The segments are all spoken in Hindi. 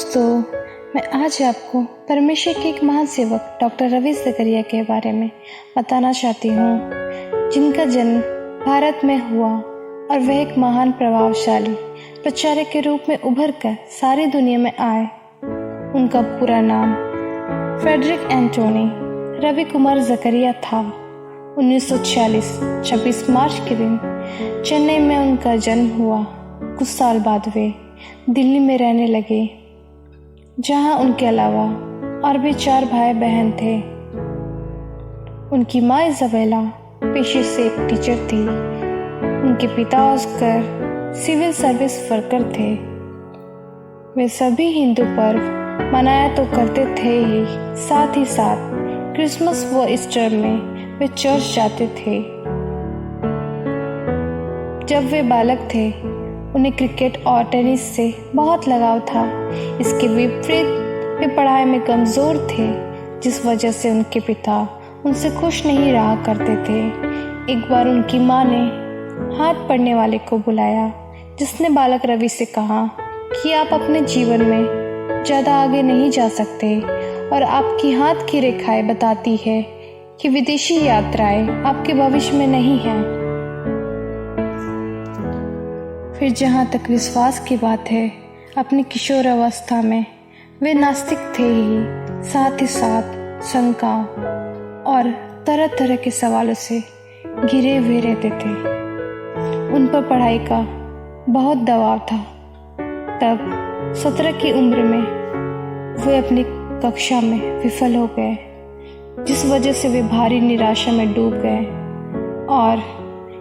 दोस्तों, मैं आज आपको परमेश्वर के एक महान सेवक डॉक्टर रवि ज़करिया के बारे में बताना चाहती हूँ, जिनका जन्म भारत में हुआ और वह एक महान प्रभावशाली प्रचारक के रूप में उभर कर सारी दुनिया में आए। उनका पूरा नाम फ्रेडरिक एंटोनी रवि कुमार ज़करिया था। 1946 26 मार्च के दिन चेन्नई में उनका जन्म हुआ। कुछ साल बाद वे दिल्ली में रहने लगे, जहां उनके अलावा और भी 4 भाई बहन थे। उनकी माँ इज़ाबेला पेशे से एक टीचर थी। उनके पिता ऑस्कर सिविल सर्विस वर्कर थे। वे सभी हिंदू पर्व मनाया तो करते थे ही, साथ ही साथ क्रिसमस व ईस्टर में वे चर्च जाते थे। जब वे बालक थे, उन्हें क्रिकेट और टेनिस से बहुत लगाव था। इसके विपरीत वे पढ़ाई में कमज़ोर थे, जिस वजह से उनके पिता उनसे खुश नहीं रहा करते थे। एक बार उनकी माँ ने हाथ पढ़ने वाले को बुलाया, जिसने बालक रवि से कहा कि आप अपने जीवन में ज़्यादा आगे नहीं जा सकते और आपकी हाथ की रेखाएं बताती है कि विदेशी यात्राएं आपके भविष्य में नहीं हैं। फिर जहाँ तक विश्वास की बात है, अपनी किशोर अवस्था में वे नास्तिक थे ही, साथ ही साथ शंकाओं और तरह तरह के सवालों से घिरे हुए रहते थे। उन पर पढ़ाई का बहुत दबाव था। तब 17 की उम्र में वे अपनी कक्षा में विफल हो गए, जिस वजह से वे भारी निराशा में डूब गए और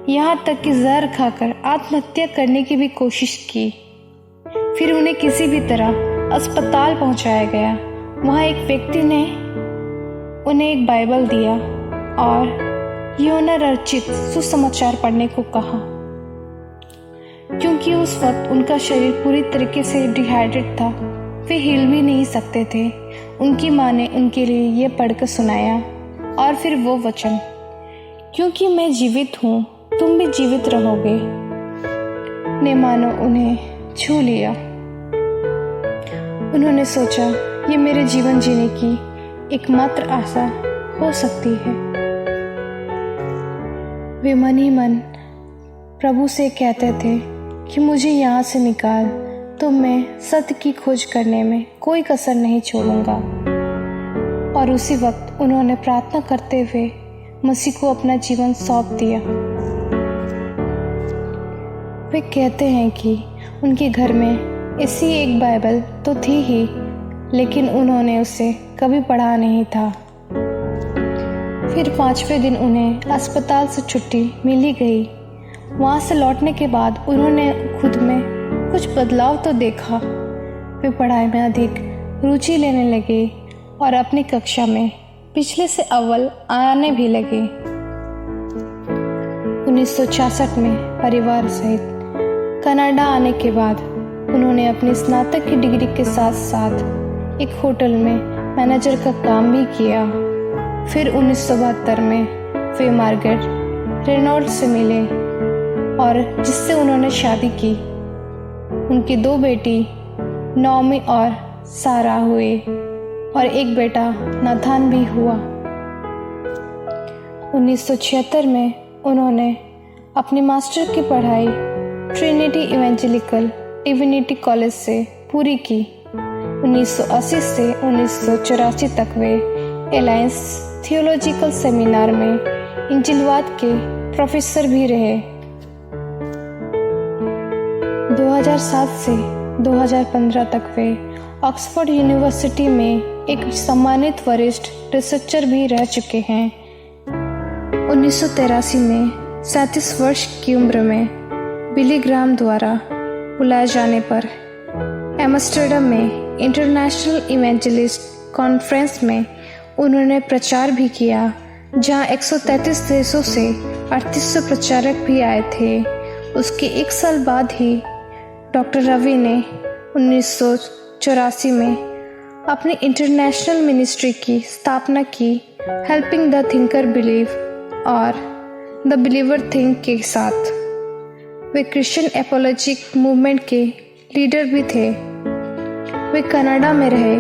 यहाँ तक कि जहर खाकर आत्महत्या करने की भी कोशिश की। फिर उन्हें किसी भी तरह अस्पताल पहुँचाया गया। वहाँ एक व्यक्ति ने उन्हें एक बाइबल दिया और यूहन्ना रचित सुसमाचार पढ़ने को कहा। क्योंकि उस वक्त उनका शरीर पूरी तरीके से डिहाइड्रेट था, वे हिल भी नहीं सकते थे। उनकी माँ ने उनके लिए यह पढ़कर सुनाया और फिर वो वचन, क्योंकि मैं जीवित हूँ तुम भी जीवित रहोगे, ने मानो उन्हें छू लिया। उन्होंने सोचा, ये मेरे जीवन जीने की एकमात्र आशा हो सकती है। वे मन ही मन प्रभु से कहते थे कि मुझे यहाँ से निकाल, तो मैं सत्य की खोज करने में कोई कसर नहीं छोड़ूंगा। और उसी वक्त उन्होंने प्रार्थना करते हुए मसीह को अपना जीवन सौंप दिया। वे कहते हैं कि उनके घर में ऐसी एक बाइबल तो थी ही, लेकिन उन्होंने उसे कभी पढ़ा नहीं था। फिर 5वें दिन उन्हें अस्पताल से छुट्टी मिली गई। वहाँ से लौटने के बाद उन्होंने खुद में कुछ बदलाव तो देखा। वे पढ़ाई में अधिक रुचि लेने लगे और अपनी कक्षा में पिछले से अव्वल आने भी लगे। 1966 में परिवार सहित कनाडा आने के बाद उन्होंने अपनी स्नातक की डिग्री के साथ साथ एक होटल में मैनेजर का काम भी किया। फिर 1972 में वे मार्गरेट रेनॉल्ड से मिले और जिससे उन्होंने शादी की। उनकी 2 बेटी नॉमी और सारा हुए और एक बेटा नाथान भी हुआ। 1976 में उन्होंने अपनी मास्टर की पढ़ाई ट्रिनिटी इवेंजेलिकल डिविनिटी कॉलेज से पूरी की। 1980 से 1984 तक वे एलायंस थियोलॉजिकल सेमिनार में इंजिलवाद के प्रोफेसर भी रहे। 2007 से 2015 तक वे ऑक्सफोर्ड यूनिवर्सिटी में एक सम्मानित वरिष्ठ रिसर्चर भी रह चुके हैं। 1983 में 37 वर्ष की उम्र में बिली ग्राहम द्वारा बुलाए जाने पर एम्स्टर्डम में इंटरनेशनल इवेंजलिस्ट कॉन्फ्रेंस में उन्होंने प्रचार भी किया, जहां 133 देशों से 3800 प्रचारक भी आए थे। उसके 1 साल बाद ही डॉक्टर रवि ने 1984 में अपनी इंटरनेशनल मिनिस्ट्री की स्थापना की, हेल्पिंग द थिंकर बिलीव और द बिलीवर थिंक के साथ। वे क्रिश्चियन एपोलॉजिक मूवमेंट के लीडर भी थे। वे कनाडा में रहे,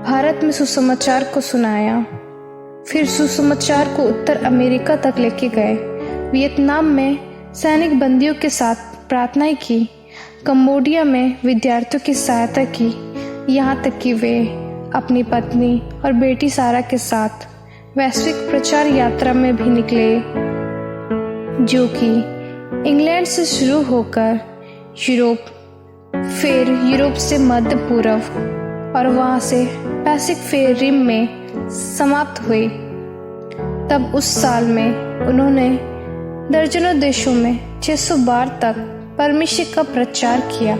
भारत में सुसमाचार को सुनाया, फिर सुसमाचार को उत्तर अमेरिका तक लेके गए, वियतनाम में सैनिक बंदियों के साथ प्रार्थनाएं की, कंबोडिया में विद्यार्थियों की सहायता की, यहाँ तक कि वे अपनी पत्नी और बेटी सारा के साथ वैश्विक प्रचार यात्रा में भी निकले, जो कि इंग्लैंड से शुरू होकर यूरोप, फिर यूरोप से मध्य पूर्व और वहाँ से पैसिफिक रिम में समाप्त हुई। तब उस साल में उन्होंने दर्जनों देशों में 600 बार तक परमेश्वर का प्रचार किया।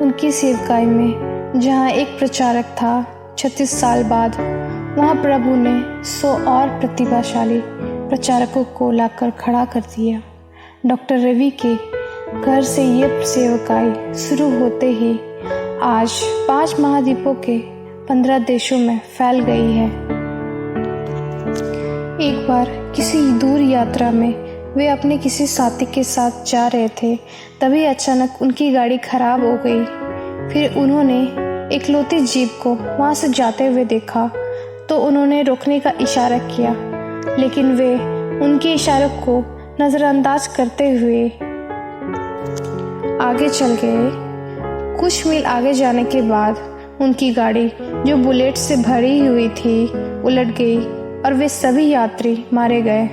उनकी सेवकाई में जहाँ एक प्रचारक था, 36 साल बाद वहाँ प्रभु ने 100 और प्रतिभाशाली प्रचारकों को लाकर खड़ा कर दिया। डॉक्टर रवि के घर से ये सेवकाई शुरू होते ही आज 5 महाद्वीपों के 15 देशों में फैल गई है। एक बार किसी दूर यात्रा में वे अपने किसी साथी के साथ जा रहे थे, तभी अचानक उनकी गाड़ी खराब हो गई। फिर उन्होंने इकलौती जीप को वहां से जाते हुए देखा तो उन्होंने रोकने का इशारा किया, लेकिन वे उनके इशारों को नज़रअंदाज करते हुए आगे चल गए। कुछ मील आगे जाने के बाद उनकी गाड़ी, जो बुलेट से भरी हुई थी, उलट गई और वे सभी यात्री मारे गए।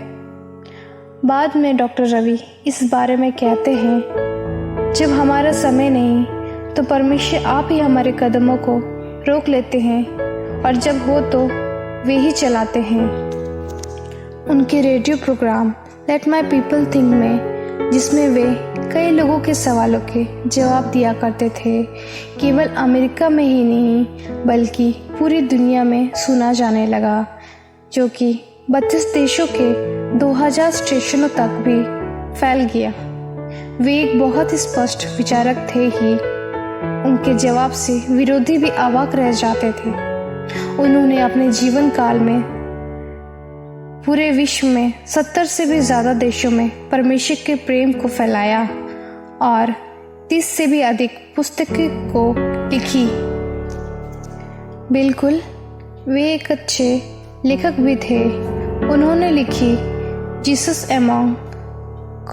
बाद में डॉक्टर रवि इस बारे में कहते हैं, जब हमारा समय नहीं तो परमेश्वर आप ही हमारे कदमों को रोक लेते हैं और जब हो तो वे ही चलाते हैं। उनके radio programme let my people think में, जिसमें वे कई लोगों के सवालों के जवाब दिया करते थे, केवल अमेरिका में ही नहीं बल्कि पूरी दुनिया में सुना जाने लगा, जो कि 32 देशों के 2000 स्टेशनों तक भी फैल गया। वे एक बहुत ही स्पष्ट विचारक थे ही उनके जवाब से विरोधी भी अवाक रह जाते थे। उन्होंने अपने जीवन काल में पूरे विश्व में 70 से भी ज़्यादा देशों में परमेश्वर के प्रेम को फैलाया और 30 से भी अधिक पुस्तकें को लिखी। बिल्कुल, वे एक अच्छे लेखक भी थे। उन्होंने लिखी Jesus among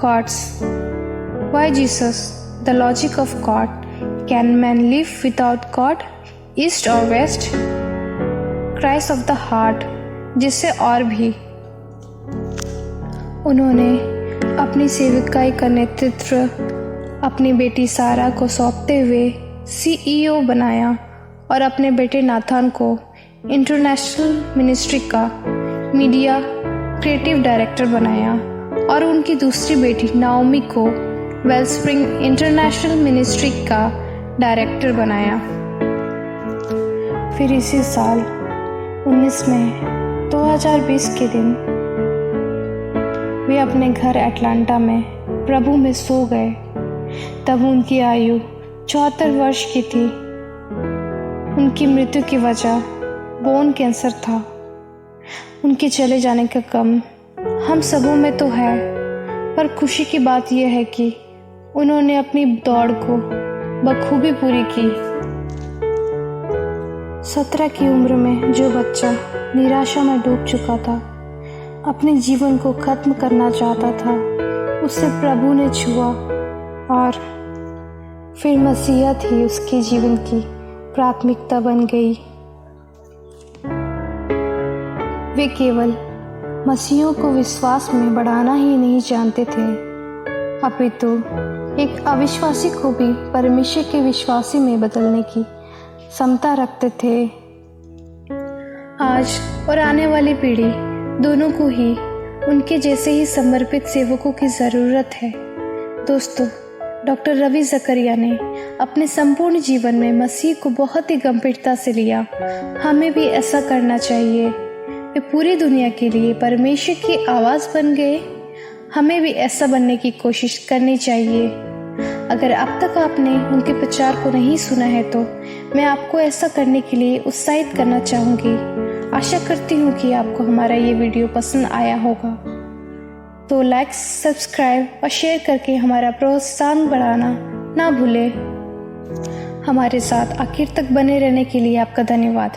gods, why Jesus, the logic of God, can man live without God, east और west, Christ of the heart, जिससे और भी। उन्होंने अपनी सेविकाई का नेतृत्व अपनी बेटी सारा को सौंपते हुए CEO बनाया और अपने बेटे नाथान को इंटरनेशनल मिनिस्ट्री का मीडिया क्रिएटिव डायरेक्टर बनाया और उनकी दूसरी बेटी नाओमी को वेलस्प्रिंग इंटरनेशनल मिनिस्ट्री का डायरेक्टर बनाया। फिर इसी साल 19 मई 2020 के दिन वे अपने घर अटलांटा में प्रभु में सो गए। तब उनकी आयु 74 वर्ष की थी। उनकी मृत्यु की वजह बोन कैंसर था। उनके चले जाने का गम हम सबों में तो है, पर खुशी की बात यह है कि उन्होंने अपनी दौड़ को बखूबी पूरी की। 17 की उम्र में जो बच्चा निराशा में डूब चुका था, अपने जीवन को खत्म करना चाहता था, उसे प्रभु ने छुआ और फिर मसीहत ही उसके जीवन की प्राथमिकता बन गई। वे केवल मसीहों को विश्वास में बढ़ाना ही नहीं जानते थे, अपितु एक अविश्वासी को भी परमेश्वर के विश्वासी में बदलने की क्षमता रखते थे। आज और आने वाली पीढ़ी दोनों को ही उनके जैसे ही समर्पित सेवकों की ज़रूरत है। दोस्तों, डॉक्टर रवि ज़करिया ने अपने संपूर्ण जीवन में मसीह को बहुत ही गंभीरता से लिया। हमें भी ऐसा करना चाहिए। वे पूरी दुनिया के लिए परमेश्वर की आवाज़ बन गए। हमें भी ऐसा बनने की कोशिश करनी चाहिए। अगर अब तक आपने उनके प्रचार को नहीं सुना है तो मैं आपको ऐसा करने के लिए उत्साहित करना चाहूँगी। आशा करती हूँ कि आपको हमारा ये वीडियो पसंद आया होगा। तो लाइक, सब्सक्राइब और शेयर करके हमारा प्रोत्साहन बढ़ाना ना भूलें। हमारे साथ आखिर तक बने रहने के लिए आपका धन्यवाद।